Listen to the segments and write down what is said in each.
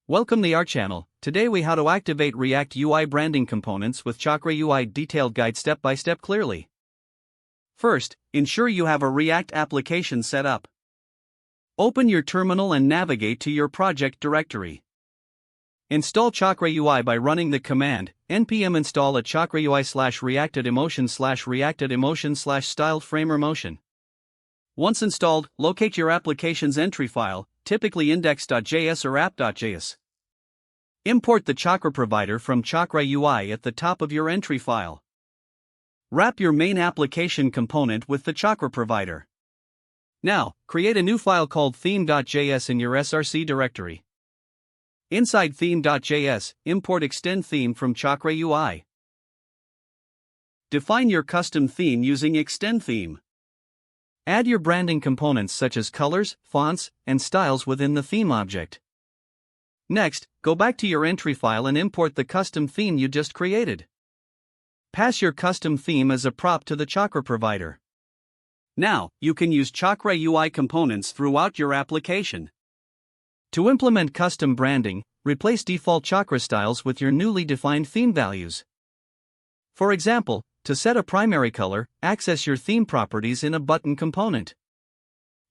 Welcome to our channel. Today we how to activate React UI branding components with Chakra UI detailed guide step by step clearly. First, ensure you have a React application set up. Open your terminal and navigate to your project directory. Install Chakra UI by running the command npm install at Chakra UI /reacted emotion /styled framer motion. Once installed, locate your application's entry file, typically index.js or app.js. Import the Chakra provider from Chakra UI at the top of your entry file. Wrap your main application component with the Chakra provider. Now, create a new file called theme.js in your src directory. Inside theme.js, import extend theme from Chakra UI. Define your custom theme using extend theme. Add your branding components such as colors, fonts, and styles within the theme object. Next, go back to your entry file and import the custom theme you just created. Pass your custom theme as a prop to the Chakra provider. Now, you can use Chakra UI components throughout your application. To implement custom branding, replace default Chakra styles with your newly defined theme values. For example, to set a primary color, access your theme properties in a button component.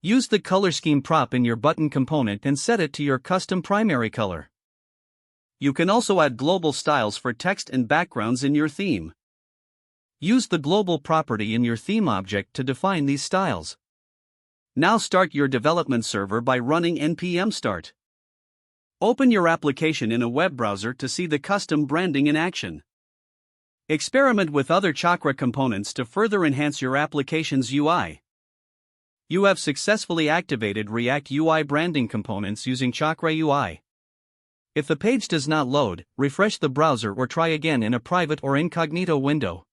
Use the color scheme prop in your button component and set it to your custom primary color. You can also add global styles for text and backgrounds in your theme. Use the global property in your theme object to define these styles. Now start your development server by running npm start. Open your application in a web browser to see the custom branding in action. Experiment with other Chakra components to further enhance your application's UI. You have successfully activated React UI branding components using Chakra UI. If the page does not load, refresh the browser or try again in a private or incognito window.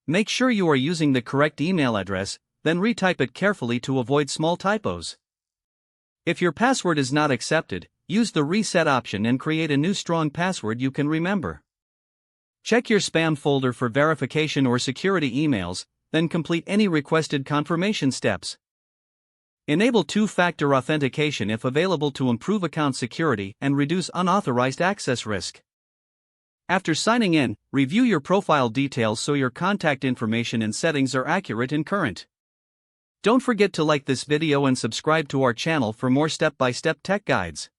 Make sure you are using the correct email address, then retype it carefully to avoid small typos. If your password is not accepted, use the reset option and create a new strong password you can remember. Check your spam folder for verification or security emails, then complete any requested confirmation steps. Enable two-factor authentication if available to improve account security and reduce unauthorized access risk. After signing in, review your profile details so your contact information and settings are accurate and current. Don't forget to like this video and subscribe to our channel for more step-by-step tech guides.